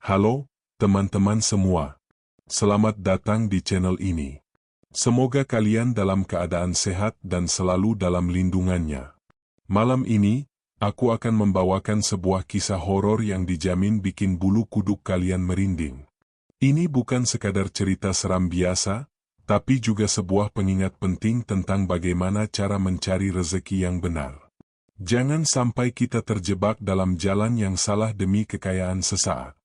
Halo, teman-teman semua. Selamat datang di channel ini. Semoga kalian dalam keadaan sehat dan selalu dalam lindungannya. Malam ini, aku akan membawakan sebuah kisah horor yang dijamin bikin bulu kuduk kalian merinding. Ini bukan sekadar cerita seram biasa, tapi juga sebuah pengingat penting tentang bagaimana cara mencari rezeki yang benar. Jangan sampai kita terjebak dalam jalan yang salah demi kekayaan sesaat.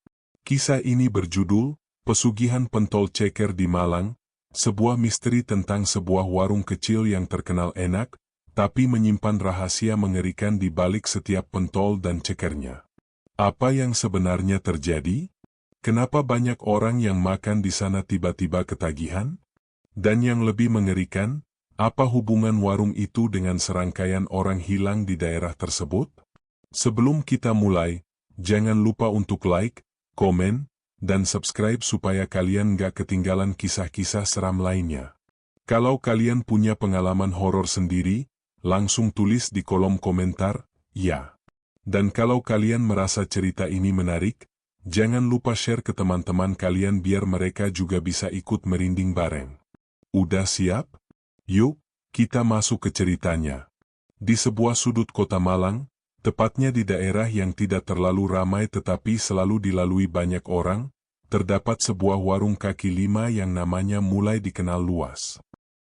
Kisah ini berjudul, Pesugihan Pentol Ceker di Malang, sebuah misteri tentang sebuah warung kecil yang terkenal enak, tapi menyimpan rahasia mengerikan di balik setiap pentol dan cekernya. Apa yang sebenarnya terjadi? Kenapa banyak orang yang makan di sana tiba-tiba ketagihan? Dan yang lebih mengerikan, apa hubungan warung itu dengan serangkaian orang hilang di daerah tersebut? Sebelum kita mulai, jangan lupa untuk like, komen, dan subscribe supaya kalian gak ketinggalan kisah-kisah seram lainnya. Kalau kalian punya pengalaman horor sendiri, langsung tulis di kolom komentar, ya. Dan kalau kalian merasa cerita ini menarik, jangan lupa share ke teman-teman kalian biar mereka juga bisa ikut merinding bareng. Udah siap? Yuk, kita masuk ke ceritanya. Di sebuah sudut kota Malang, tepatnya di daerah yang tidak terlalu ramai tetapi selalu dilalui banyak orang, terdapat sebuah warung kaki lima yang namanya mulai dikenal luas.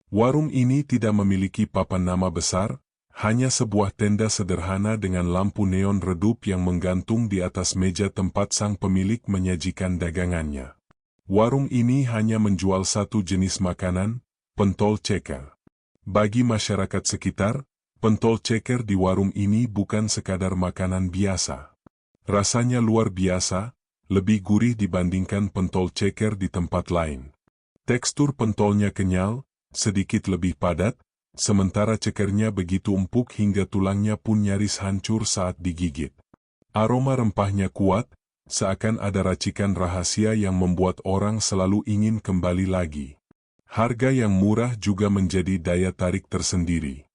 Warung ini tidak memiliki papan nama besar, hanya sebuah tenda sederhana dengan lampu neon redup yang menggantung di atas meja tempat sang pemilik menyajikan dagangannya. Warung ini hanya menjual satu jenis makanan, pentol ceker. Bagi masyarakat sekitar, pentol ceker di warung ini bukan sekadar makanan biasa. Rasanya luar biasa, lebih gurih dibandingkan pentol ceker di tempat lain. Tekstur pentolnya kenyal, sedikit lebih padat, sementara cekernya begitu empuk hingga tulangnya pun nyaris hancur saat digigit. Aroma rempahnya kuat, seakan ada racikan rahasia yang membuat orang selalu ingin kembali lagi. Harga yang murah juga menjadi daya tarik tersendiri.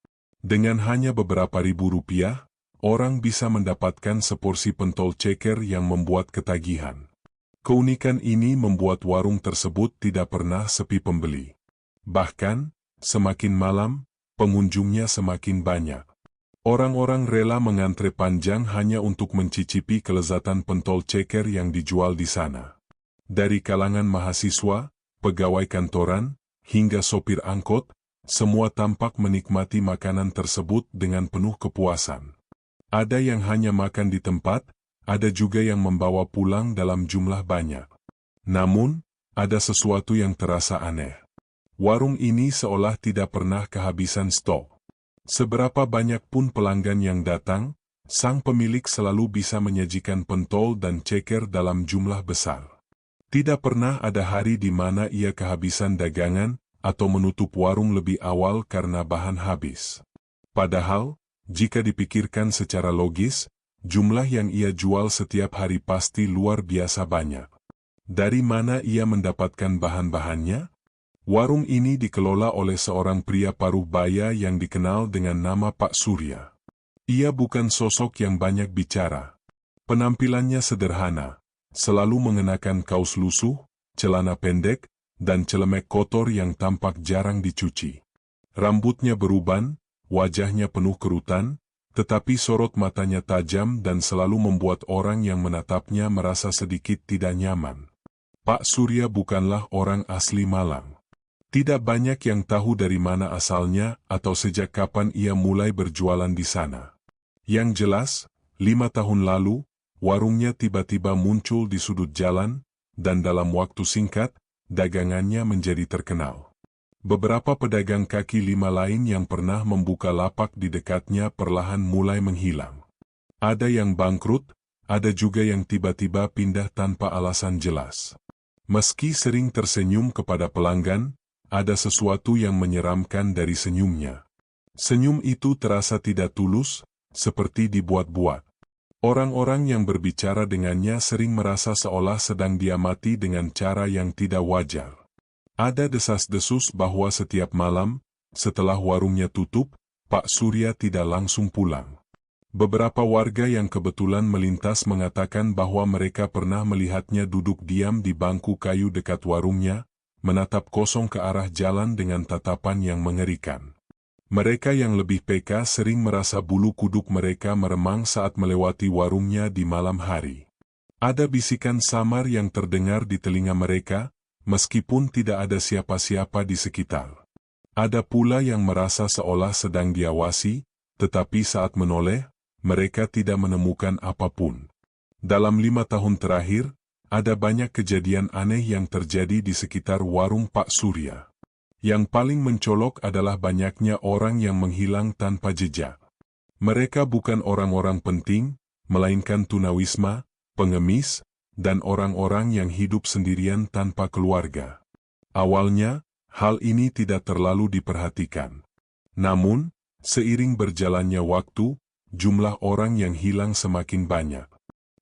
Dengan hanya beberapa ribu rupiah, orang bisa mendapatkan seporsi pentol ceker yang membuat ketagihan. Keunikan ini membuat warung tersebut tidak pernah sepi pembeli. Bahkan, semakin malam, pengunjungnya semakin banyak. Orang-orang rela mengantre panjang hanya untuk mencicipi kelezatan pentol ceker yang dijual di sana. Dari kalangan mahasiswa, pegawai kantoran, hingga sopir angkot, semua tampak menikmati makanan tersebut dengan penuh kepuasan. Ada yang hanya makan di tempat, ada juga yang membawa pulang dalam jumlah banyak. Namun, ada sesuatu yang terasa aneh. Warung ini seolah tidak pernah kehabisan stok. Seberapa banyak pun pelanggan yang datang, sang pemilik selalu bisa menyajikan pentol dan ceker dalam jumlah besar. Tidak pernah ada hari di mana ia kehabisan dagangan, atau menutup warung lebih awal karena bahan habis. Padahal, jika dipikirkan secara logis, jumlah yang ia jual setiap hari pasti luar biasa banyak. Dari mana ia mendapatkan bahan-bahannya? Warung ini dikelola oleh seorang pria paruh baya yang dikenal dengan nama Pak Surya. Ia bukan sosok yang banyak bicara. Penampilannya sederhana, selalu mengenakan kaos lusuh, celana pendek, dan celemek kotor yang tampak jarang dicuci. Rambutnya beruban, wajahnya penuh kerutan, tetapi sorot matanya tajam dan selalu membuat orang yang menatapnya merasa sedikit tidak nyaman. Pak Surya bukanlah orang asli Malang. Tidak banyak yang tahu dari mana asalnya atau sejak kapan ia mulai berjualan di sana. Yang jelas, 5 tahun lalu, warungnya tiba-tiba muncul di sudut jalan, dan dalam waktu singkat, dagangannya menjadi terkenal. Beberapa pedagang kaki lima lain yang pernah membuka lapak di dekatnya perlahan mulai menghilang. Ada yang bangkrut, ada juga yang tiba-tiba pindah tanpa alasan jelas. Meski sering tersenyum kepada pelanggan, ada sesuatu yang menyeramkan dari senyumnya. Senyum itu terasa tidak tulus, seperti dibuat-buat. Orang-orang yang berbicara dengannya sering merasa seolah sedang diamati dengan cara yang tidak wajar. Ada desas-desus bahwa setiap malam, setelah warungnya tutup, Pak Surya tidak langsung pulang. Beberapa warga yang kebetulan melintas mengatakan bahwa mereka pernah melihatnya duduk diam di bangku kayu dekat warungnya, menatap kosong ke arah jalan dengan tatapan yang mengerikan. Mereka yang lebih peka sering merasa bulu kuduk mereka meremang saat melewati warungnya di malam hari. Ada bisikan samar yang terdengar di telinga mereka, meskipun tidak ada siapa-siapa di sekitar. Ada pula yang merasa seolah sedang diawasi, tetapi saat menoleh, mereka tidak menemukan apapun. Dalam 5 tahun terakhir, ada banyak kejadian aneh yang terjadi di sekitar warung Pak Surya. Yang paling mencolok adalah banyaknya orang yang menghilang tanpa jejak. Mereka bukan orang-orang penting, melainkan tunawisma, pengemis, dan orang-orang yang hidup sendirian tanpa keluarga. Awalnya, hal ini tidak terlalu diperhatikan. Namun, seiring berjalannya waktu, jumlah orang yang hilang semakin banyak.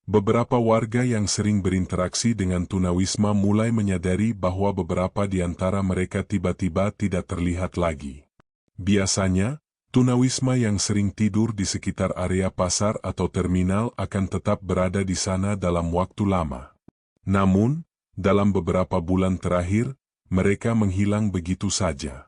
Beberapa warga yang sering berinteraksi dengan tunawisma mulai menyadari bahwa beberapa di antara mereka tiba-tiba tidak terlihat lagi. Biasanya, tunawisma yang sering tidur di sekitar area pasar atau terminal akan tetap berada di sana dalam waktu lama. Namun, dalam beberapa bulan terakhir, mereka menghilang begitu saja.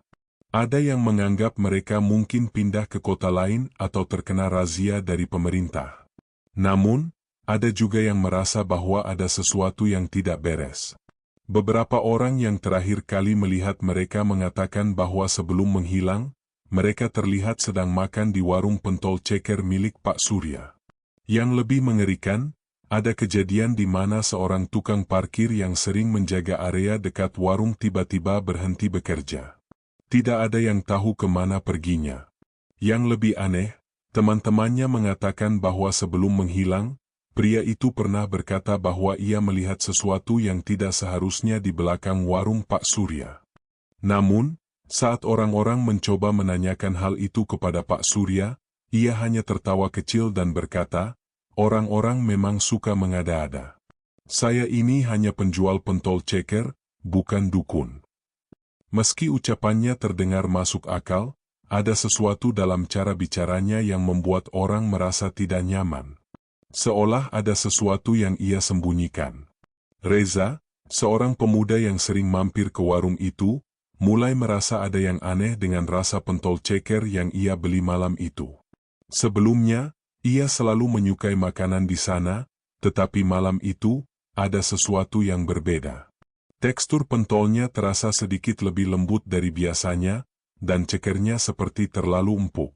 Ada yang menganggap mereka mungkin pindah ke kota lain atau terkena razia dari pemerintah. Namun, ada juga yang merasa bahwa ada sesuatu yang tidak beres. Beberapa orang yang terakhir kali melihat mereka mengatakan bahwa sebelum menghilang, mereka terlihat sedang makan di warung pentol ceker milik Pak Surya. Yang lebih mengerikan, ada kejadian di mana seorang tukang parkir yang sering menjaga area dekat warung tiba-tiba berhenti bekerja. Tidak ada yang tahu kemana perginya. Yang lebih aneh, teman-temannya mengatakan bahwa sebelum menghilang, pria itu pernah berkata bahwa ia melihat sesuatu yang tidak seharusnya di belakang warung Pak Surya. Namun, saat orang-orang mencoba menanyakan hal itu kepada Pak Surya, ia hanya tertawa kecil dan berkata, "Orang-orang memang suka mengada-ada. Saya ini hanya penjual pentol ceker, bukan dukun." Meski ucapannya terdengar masuk akal, ada sesuatu dalam cara bicaranya yang membuat orang merasa tidak nyaman. Seolah ada sesuatu yang ia sembunyikan. Reza, seorang pemuda yang sering mampir ke warung itu, mulai merasa ada yang aneh dengan rasa pentol ceker yang ia beli malam itu. Sebelumnya, ia selalu menyukai makanan di sana, tetapi malam itu, ada sesuatu yang berbeda. Tekstur pentolnya terasa sedikit lebih lembut dari biasanya, dan cekernya seperti terlalu empuk.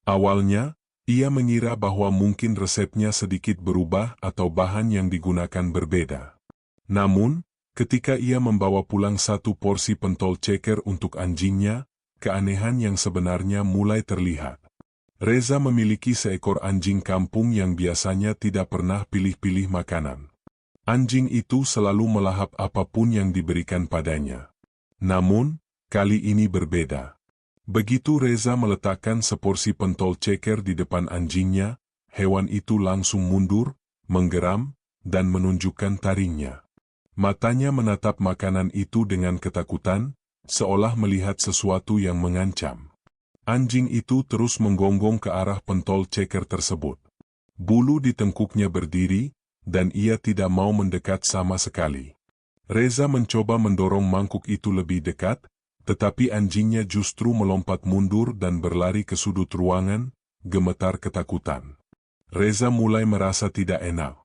Awalnya, ia mengira bahwa mungkin resepnya sedikit berubah atau bahan yang digunakan berbeda. Namun, ketika ia membawa pulang 1 porsi pentol ceker untuk anjingnya, keanehan yang sebenarnya mulai terlihat. Reza memiliki seekor anjing kampung yang biasanya tidak pernah pilih-pilih makanan. Anjing itu selalu melahap apapun yang diberikan padanya. Namun, kali ini berbeda. Begitu Reza meletakkan seporsi pentol ceker di depan anjingnya, hewan itu langsung mundur, menggeram, dan menunjukkan taringnya. Matanya menatap makanan itu dengan ketakutan, seolah melihat sesuatu yang mengancam. Anjing itu terus menggonggong ke arah pentol ceker tersebut. Bulu di tengkuknya berdiri, dan ia tidak mau mendekat sama sekali. Reza mencoba mendorong mangkuk itu lebih dekat, tetapi anjingnya justru melompat mundur dan berlari ke sudut ruangan, gemetar ketakutan. Reza mulai merasa tidak enak.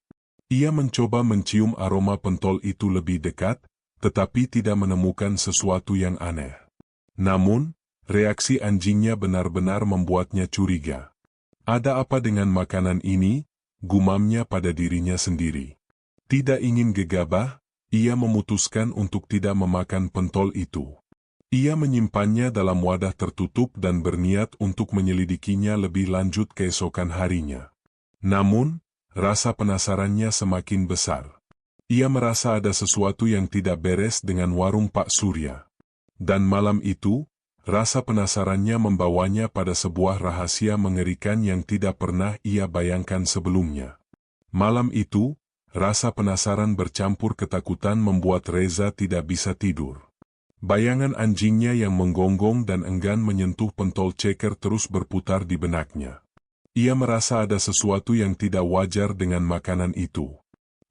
Ia mencoba mencium aroma pentol itu lebih dekat, tetapi tidak menemukan sesuatu yang aneh. Namun, reaksi anjingnya benar-benar membuatnya curiga. Ada apa dengan makanan ini? Gumamnya pada dirinya sendiri. Tidak ingin gegabah, ia memutuskan untuk tidak memakan pentol itu. Ia menyimpannya dalam wadah tertutup dan berniat untuk menyelidikinya lebih lanjut keesokan harinya. Namun, rasa penasarannya semakin besar. Ia merasa ada sesuatu yang tidak beres dengan warung Pak Surya. Dan malam itu, rasa penasarannya membawanya pada sebuah rahasia mengerikan yang tidak pernah ia bayangkan sebelumnya. Malam itu, rasa penasaran bercampur ketakutan membuat Reza tidak bisa tidur. Bayangan anjingnya yang menggonggong dan enggan menyentuh pentol ceker terus berputar di benaknya. Ia merasa ada sesuatu yang tidak wajar dengan makanan itu.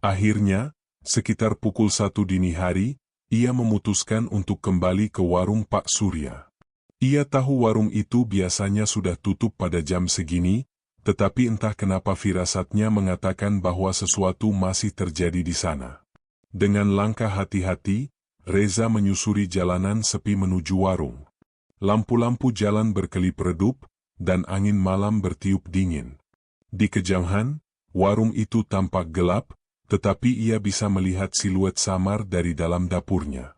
Akhirnya, sekitar pukul 1 dini hari, ia memutuskan untuk kembali ke warung Pak Surya. Ia tahu warung itu biasanya sudah tutup pada jam segini, tetapi entah kenapa firasatnya mengatakan bahwa sesuatu masih terjadi di sana. Dengan langkah hati-hati, Reza menyusuri jalanan sepi menuju warung. Lampu-lampu jalan berkelip redup, dan angin malam bertiup dingin. Di kejauhan, warung itu tampak gelap, tetapi ia bisa melihat siluet samar dari dalam dapurnya.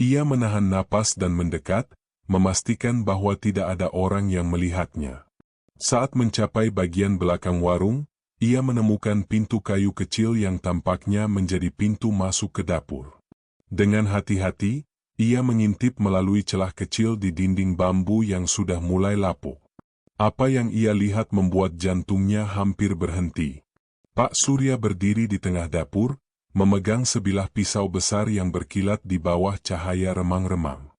Ia menahan napas dan mendekat, memastikan bahwa tidak ada orang yang melihatnya. Saat mencapai bagian belakang warung, ia menemukan pintu kayu kecil yang tampaknya menjadi pintu masuk ke dapur. Dengan hati-hati, ia mengintip melalui celah kecil di dinding bambu yang sudah mulai lapuk. Apa yang ia lihat membuat jantungnya hampir berhenti. Pak Surya berdiri di tengah dapur, memegang sebilah pisau besar yang berkilat di bawah cahaya remang-remang.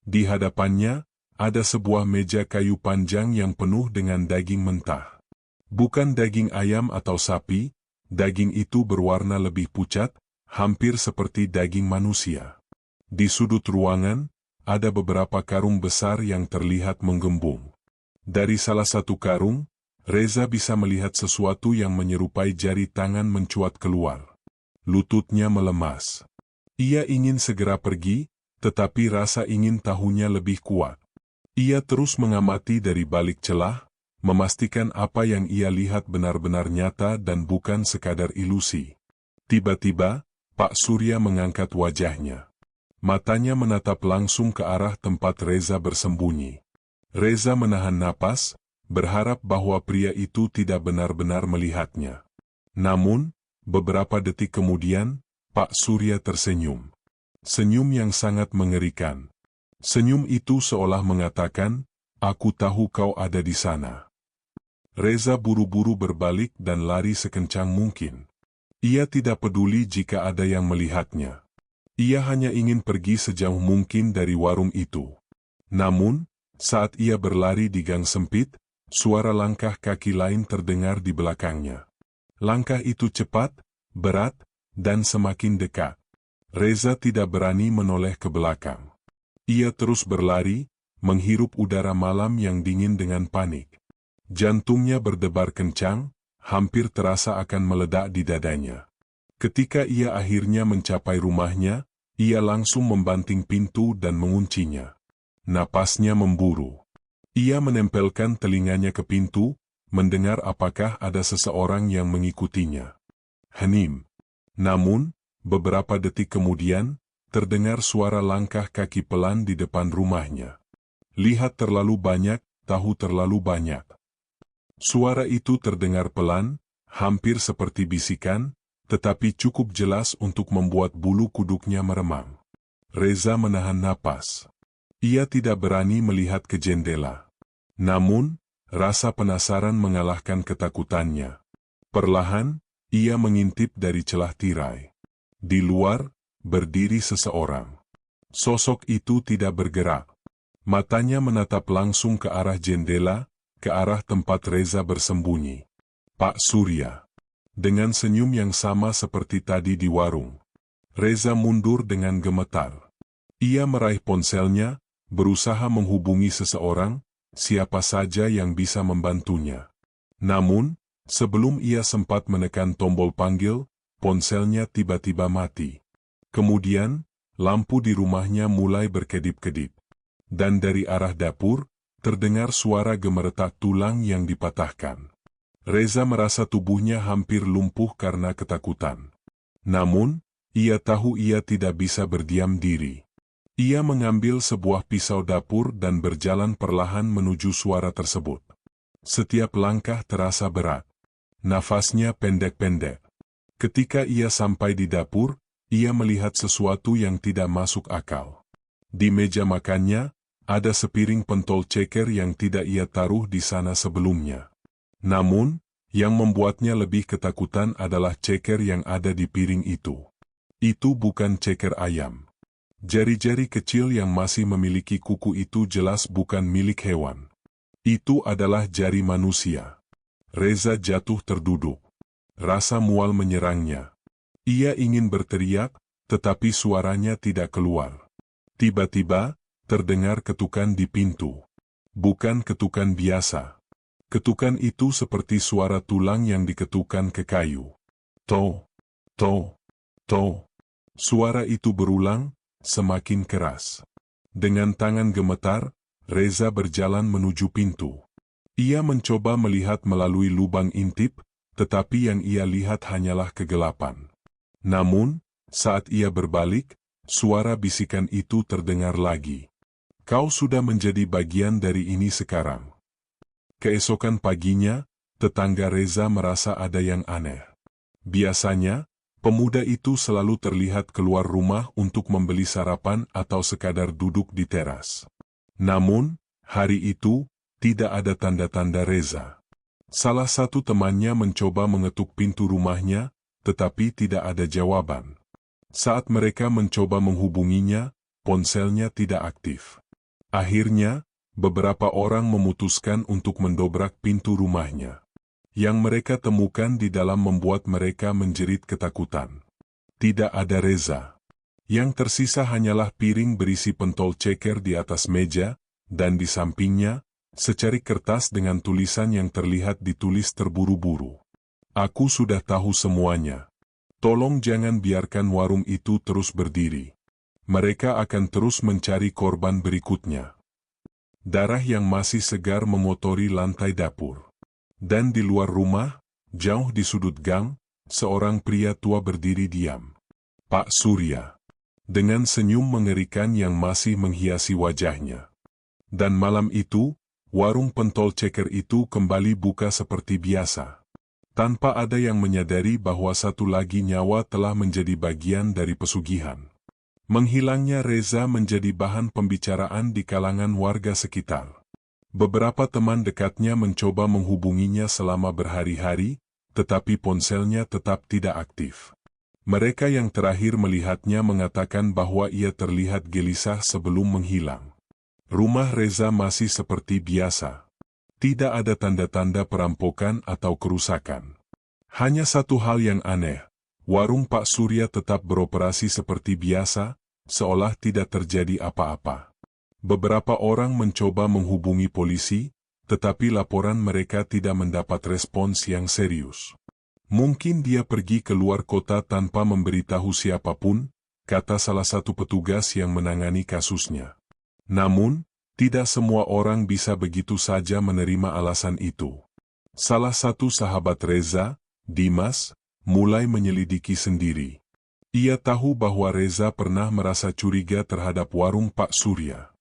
Di hadapannya, ada sebuah meja kayu panjang yang penuh dengan daging mentah. Bukan daging ayam atau sapi, daging itu berwarna lebih pucat, hampir seperti daging manusia. Di sudut ruangan, ada beberapa karung besar yang terlihat menggembung. Dari salah satu karung, Reza bisa melihat sesuatu yang menyerupai jari tangan mencuat keluar. Lututnya melemas. Ia ingin segera pergi, tetapi rasa ingin tahunya lebih kuat. Ia terus mengamati dari balik celah, memastikan apa yang ia lihat benar-benar nyata dan bukan sekadar ilusi. Tiba-tiba, Pak Surya mengangkat wajahnya. Matanya menatap langsung ke arah tempat Reza bersembunyi. Reza menahan napas, berharap bahwa pria itu tidak benar-benar melihatnya. Namun, beberapa detik kemudian, Pak Surya tersenyum. Senyum yang sangat mengerikan. Senyum itu seolah mengatakan, "Aku tahu kau ada di sana." Reza buru-buru berbalik dan lari sekencang mungkin. Ia tidak peduli jika ada yang melihatnya. Ia hanya ingin pergi sejauh mungkin dari warung itu. Namun, saat ia berlari di gang sempit, suara langkah kaki lain terdengar di belakangnya. Langkah itu cepat, berat, dan semakin dekat. Reza tidak berani menoleh ke belakang. Ia terus berlari, menghirup udara malam yang dingin dengan panik. Jantungnya berdebar kencang, hampir terasa akan meledak di dadanya. Ketika ia akhirnya mencapai rumahnya, ia langsung membanting pintu dan menguncinya. Napasnya memburu. Ia menempelkan telinganya ke pintu, mendengar apakah ada seseorang yang mengikutinya. Hening. Namun, beberapa detik kemudian, terdengar suara langkah kaki pelan di depan rumahnya. Lihat terlalu banyak, tahu terlalu banyak. Suara itu terdengar pelan, hampir seperti bisikan, tetapi cukup jelas untuk membuat bulu kuduknya meremang. Reza menahan napas. Ia tidak berani melihat ke jendela. Namun, rasa penasaran mengalahkan ketakutannya. Perlahan, ia mengintip dari celah tirai. Di luar, berdiri seseorang. Sosok itu tidak bergerak. Matanya menatap langsung ke arah jendela, ke arah tempat Reza bersembunyi. Pak Surya. Dengan senyum yang sama seperti tadi di warung. Reza mundur dengan gemetar. Ia meraih ponselnya, berusaha menghubungi seseorang, siapa saja yang bisa membantunya. Namun, sebelum ia sempat menekan tombol panggil, ponselnya tiba-tiba mati. Kemudian, lampu di rumahnya mulai berkedip-kedip. Dan dari arah dapur, terdengar suara gemeretak tulang yang dipatahkan. Reza merasa tubuhnya hampir lumpuh karena ketakutan. Namun, ia tahu ia tidak bisa berdiam diri. Ia mengambil sebuah pisau dapur dan berjalan perlahan menuju suara tersebut. Setiap langkah terasa berat. Nafasnya pendek-pendek. Ketika ia sampai di dapur, ia melihat sesuatu yang tidak masuk akal. Di meja makannya, ada sepiring pentol ceker yang tidak ia taruh di sana sebelumnya. Namun, yang membuatnya lebih ketakutan adalah ceker yang ada di piring itu. Itu bukan ceker ayam. Jari-jari kecil yang masih memiliki kuku itu jelas bukan milik hewan. Itu adalah jari manusia. Reza jatuh terduduk. Rasa mual menyerangnya. Ia ingin berteriak, tetapi suaranya tidak keluar. Tiba-tiba, terdengar ketukan di pintu. Bukan ketukan biasa. Ketukan itu seperti suara tulang yang diketukan ke kayu. To, to, to. Suara itu berulang, semakin keras. Dengan tangan gemetar, Reza berjalan menuju pintu. Ia mencoba melihat melalui lubang intip, tetapi yang ia lihat hanyalah kegelapan. Namun, saat ia berbalik, suara bisikan itu terdengar lagi. Kau sudah menjadi bagian dari ini sekarang. Keesokan paginya, tetangga Reza merasa ada yang aneh. Biasanya, pemuda itu selalu terlihat keluar rumah untuk membeli sarapan atau sekadar duduk di teras. Namun, hari itu, tidak ada tanda-tanda Reza. Salah satu temannya mencoba mengetuk pintu rumahnya, tetapi tidak ada jawaban. Saat mereka mencoba menghubunginya, ponselnya tidak aktif. Akhirnya, beberapa orang memutuskan untuk mendobrak pintu rumahnya. Yang mereka temukan di dalam membuat mereka menjerit ketakutan. Tidak ada Reza. Yang tersisa hanyalah piring berisi pentol ceker di atas meja, dan di sampingnya, secarik kertas dengan tulisan yang terlihat ditulis terburu-buru. Aku sudah tahu semuanya. Tolong jangan biarkan warung itu terus berdiri. Mereka akan terus mencari korban berikutnya. Darah yang masih segar mengotori lantai dapur. Dan di luar rumah, jauh di sudut gang, seorang pria tua berdiri diam. Pak Surya. Dengan senyum mengerikan yang masih menghiasi wajahnya. Dan malam itu, warung pentol ceker itu kembali buka seperti biasa. Tanpa ada yang menyadari bahwa satu lagi nyawa telah menjadi bagian dari pesugihan. Menghilangnya Reza menjadi bahan pembicaraan di kalangan warga sekitar. Beberapa teman dekatnya mencoba menghubunginya selama berhari-hari, tetapi ponselnya tetap tidak aktif. Mereka yang terakhir melihatnya mengatakan bahwa ia terlihat gelisah sebelum menghilang. Rumah Reza masih seperti biasa. Tidak ada tanda-tanda perampokan atau kerusakan. Hanya satu hal yang aneh. Warung Pak Surya tetap beroperasi seperti biasa, seolah tidak terjadi apa-apa. Beberapa orang mencoba menghubungi polisi, tetapi laporan mereka tidak mendapat respons yang serius. Mungkin dia pergi ke luar kota tanpa memberitahu siapapun, kata salah satu petugas yang menangani kasusnya. Namun, tidak semua orang bisa begitu saja menerima alasan itu. Salah satu sahabat Reza, Dimas, mulai menyelidiki sendiri. Ia tahu bahwa Reza pernah merasa curiga terhadap warung Pak Surya.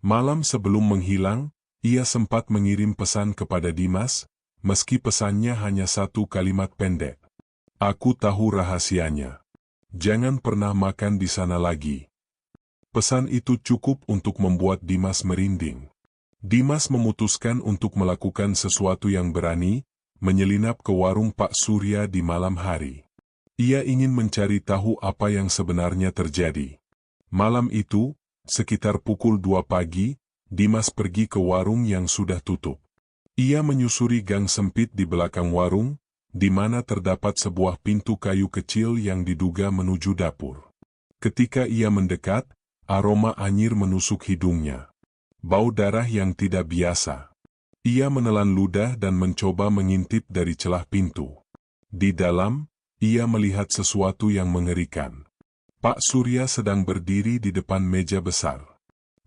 Malam sebelum menghilang, ia sempat mengirim pesan kepada Dimas, meski pesannya hanya satu kalimat pendek. Aku tahu rahasianya. Jangan pernah makan di sana lagi. Pesan itu cukup untuk membuat Dimas merinding. Dimas memutuskan untuk melakukan sesuatu yang berani, menyelinap ke warung Pak Surya di malam hari. Ia ingin mencari tahu apa yang sebenarnya terjadi. Malam itu, sekitar pukul 2 pagi, Dimas pergi ke warung yang sudah tutup. Ia menyusuri gang sempit di belakang warung, di mana terdapat sebuah pintu kayu kecil yang diduga menuju dapur. Ketika ia mendekat, aroma anyir menusuk hidungnya. Bau darah yang tidak biasa. Ia menelan ludah dan mencoba mengintip dari celah pintu. Di dalam, ia melihat sesuatu yang mengerikan. Pak Surya sedang berdiri di depan meja besar.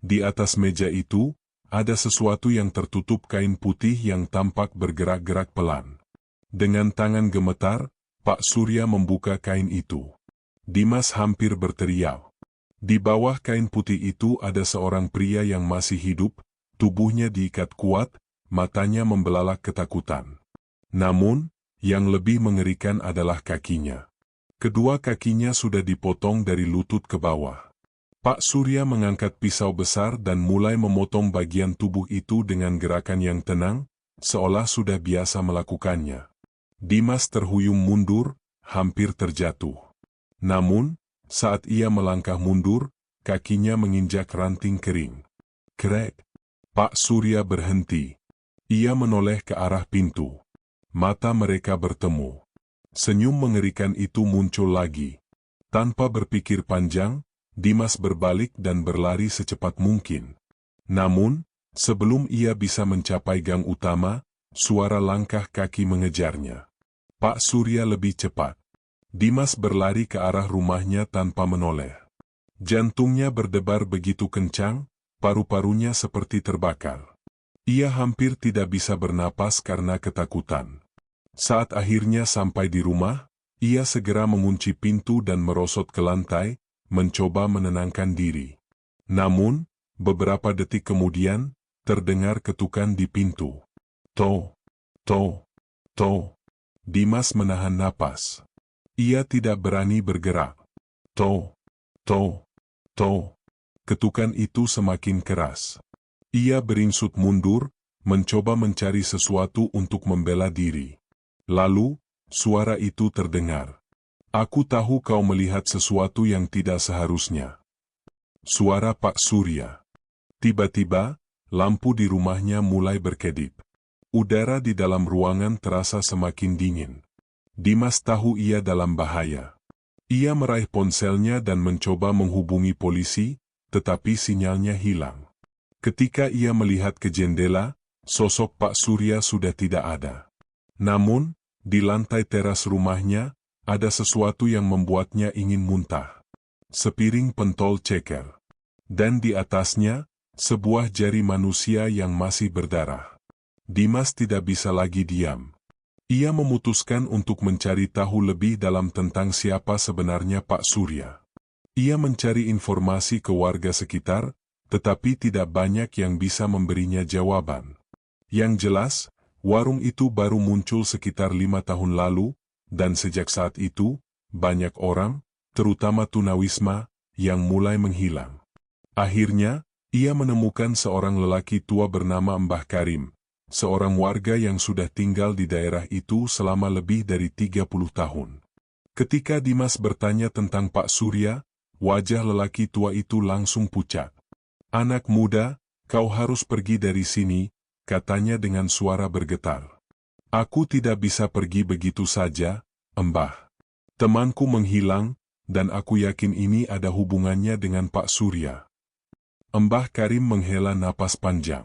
Di atas meja itu, ada sesuatu yang tertutup kain putih yang tampak bergerak-gerak pelan. Dengan tangan gemetar, Pak Surya membuka kain itu. Dimas hampir berteriak. Di bawah kain putih itu ada seorang pria yang masih hidup, tubuhnya diikat kuat, matanya membelalak ketakutan. Namun, yang lebih mengerikan adalah kakinya. Kedua kakinya sudah dipotong dari lutut ke bawah. Pak Surya mengangkat pisau besar dan mulai memotong bagian tubuh itu dengan gerakan yang tenang, seolah sudah biasa melakukannya. Dimas terhuyung mundur, hampir terjatuh. Namun, saat ia melangkah mundur, kakinya menginjak ranting kering. Krek! Pak Surya berhenti. Ia menoleh ke arah pintu. Mata mereka bertemu. Senyum mengerikan itu muncul lagi. Tanpa berpikir panjang, Dimas berbalik dan berlari secepat mungkin. Namun, sebelum ia bisa mencapai gang utama, suara langkah kaki mengejarnya. Pak Surya lebih cepat. Dimas berlari ke arah rumahnya tanpa menoleh. Jantungnya berdebar begitu kencang, paru-parunya seperti terbakar. Ia hampir tidak bisa bernapas karena ketakutan. Saat akhirnya sampai di rumah, ia segera mengunci pintu dan merosot ke lantai, mencoba menenangkan diri. Namun, beberapa detik kemudian, terdengar ketukan di pintu. Toh, toh, toh. Dimas menahan napas. Ia tidak berani bergerak. Toh, toh, toh. Ketukan itu semakin keras. Ia beringsut mundur, mencoba mencari sesuatu untuk membela diri. Lalu, suara itu terdengar. Aku tahu kau melihat sesuatu yang tidak seharusnya. Suara Pak Surya. Tiba-tiba, lampu di rumahnya mulai berkedip. Udara di dalam ruangan terasa semakin dingin. Dimas tahu ia dalam bahaya. Ia meraih ponselnya dan mencoba menghubungi polisi, tetapi sinyalnya hilang. Ketika ia melihat ke jendela, sosok Pak Surya sudah tidak ada. Namun, di lantai teras rumahnya, ada sesuatu yang membuatnya ingin muntah. Sepiring pentol ceker. Dan di atasnya, sebuah jari manusia yang masih berdarah. Dimas tidak bisa lagi diam. Ia memutuskan untuk mencari tahu lebih dalam tentang siapa sebenarnya Pak Surya. Ia mencari informasi ke warga sekitar, tetapi tidak banyak yang bisa memberinya jawaban. Yang jelas, warung itu baru muncul sekitar 5 tahun lalu, dan sejak saat itu, banyak orang, terutama tunawisma, yang mulai menghilang. Akhirnya, ia menemukan seorang lelaki tua bernama Mbah Karim, seorang warga yang sudah tinggal di daerah itu selama lebih dari 30 tahun. Ketika Dimas bertanya tentang Pak Surya, wajah lelaki tua itu langsung pucat. "Anak muda, kau harus pergi dari sini," katanya dengan suara bergetar. "Aku tidak bisa pergi begitu saja, Mbah. Temanku menghilang, dan aku yakin ini ada hubungannya dengan Pak Surya." Mbah Karim menghela napas panjang.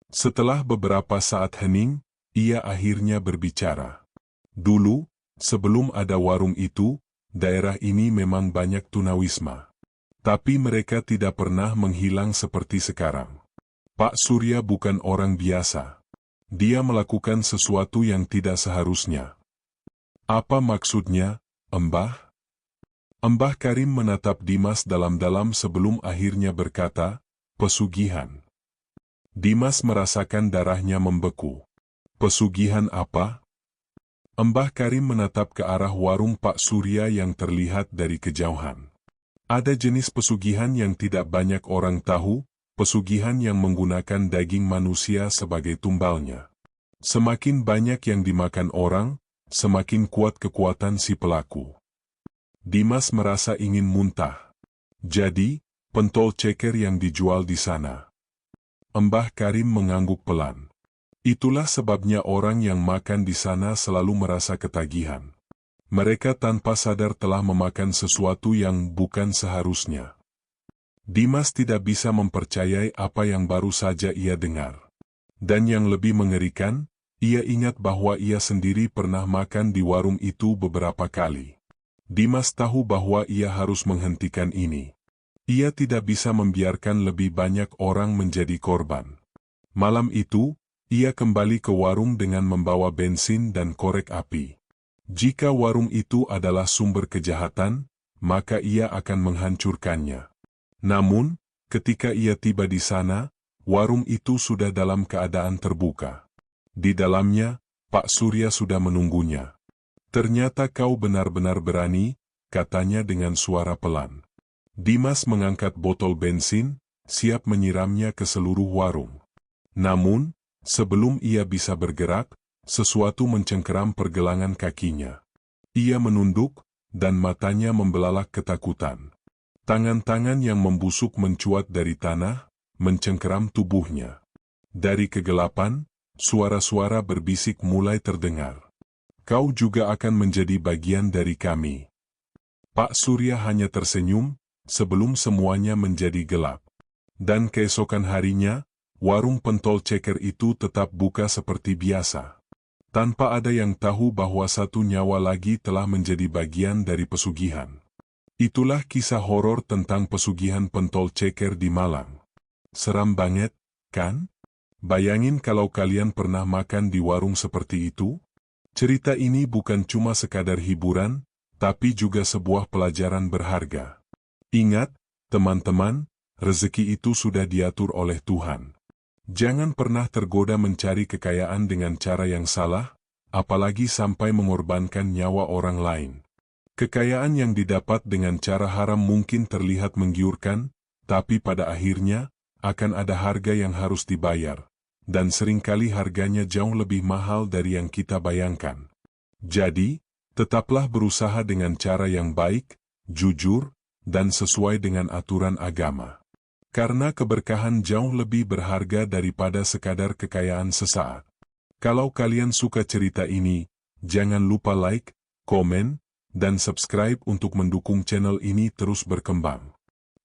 Setelah beberapa saat hening, ia akhirnya berbicara. "Dulu, sebelum ada warung itu, daerah ini memang banyak tunawisma. Tapi mereka tidak pernah menghilang seperti sekarang. Pak Surya bukan orang biasa. Dia melakukan sesuatu yang tidak seharusnya." "Apa maksudnya, Mbah?" Mbah Karim menatap Dimas dalam-dalam sebelum akhirnya berkata, "Pesugihan." Dimas merasakan darahnya membeku. "Pesugihan apa?" Mbah Karim menatap ke arah warung Pak Surya yang terlihat dari kejauhan. "Ada jenis pesugihan yang tidak banyak orang tahu, pesugihan yang menggunakan daging manusia sebagai tumbalnya. Semakin banyak yang dimakan orang, semakin kuat kekuatan si pelaku." Dimas merasa ingin muntah. "Jadi, pentol ceker yang dijual di sana?" Mbah Karim mengangguk pelan. "Itulah sebabnya orang yang makan di sana selalu merasa ketagihan. Mereka tanpa sadar telah memakan sesuatu yang bukan seharusnya." Dimas tidak bisa mempercayai apa yang baru saja ia dengar. Dan yang lebih mengerikan, ia ingat bahwa ia sendiri pernah makan di warung itu beberapa kali. Dimas tahu bahwa ia harus menghentikan ini. Ia tidak bisa membiarkan lebih banyak orang menjadi korban. Malam itu, ia kembali ke warung dengan membawa bensin dan korek api. Jika warung itu adalah sumber kejahatan, maka ia akan menghancurkannya. Namun, ketika ia tiba di sana, warung itu sudah dalam keadaan terbuka. Di dalamnya, Pak Surya sudah menunggunya. "Ternyata kau benar-benar berani," katanya dengan suara pelan. Dimas mengangkat botol bensin, siap menyiramnya ke seluruh warung. Namun, sebelum ia bisa bergerak, sesuatu mencengkeram pergelangan kakinya. Ia menunduk, dan matanya membelalak ketakutan. Tangan-tangan yang membusuk mencuat dari tanah, mencengkeram tubuhnya. Dari kegelapan, suara-suara berbisik mulai terdengar. Kau juga akan menjadi bagian dari kami. Pak Surya hanya tersenyum, sebelum semuanya menjadi gelap. Dan keesokan harinya, warung pentol ceker itu tetap buka seperti biasa. Tanpa ada yang tahu bahwa satu nyawa lagi telah menjadi bagian dari pesugihan. Itulah kisah horor tentang pesugihan pentol ceker di Malang. Seram banget, kan? Bayangin kalau kalian pernah makan di warung seperti itu? Cerita ini bukan cuma sekadar hiburan, tapi juga sebuah pelajaran berharga. Ingat, teman-teman, rezeki itu sudah diatur oleh Tuhan. Jangan pernah tergoda mencari kekayaan dengan cara yang salah, apalagi sampai mengorbankan nyawa orang lain. Kekayaan yang didapat dengan cara haram mungkin terlihat menggiurkan, tapi pada akhirnya, akan ada harga yang harus dibayar, dan seringkali harganya jauh lebih mahal dari yang kita bayangkan. Jadi, tetaplah berusaha dengan cara yang baik, jujur, dan sesuai dengan aturan agama. Karena keberkahan jauh lebih berharga daripada sekadar kekayaan sesaat. Kalau kalian suka cerita ini, jangan lupa like, komen, dan subscribe untuk mendukung channel ini terus berkembang.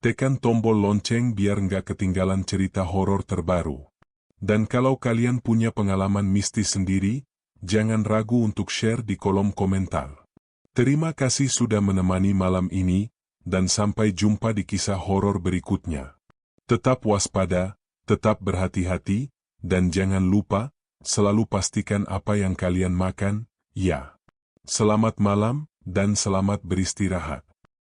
Tekan tombol lonceng biar nggak ketinggalan cerita horor terbaru. Dan kalau kalian punya pengalaman mistis sendiri, jangan ragu untuk share di kolom komentar. Terima kasih sudah menemani malam ini, dan sampai jumpa di kisah horor berikutnya. Tetap waspada, tetap berhati-hati, dan jangan lupa, selalu pastikan apa yang kalian makan, ya. Selamat malam, dan selamat beristirahat.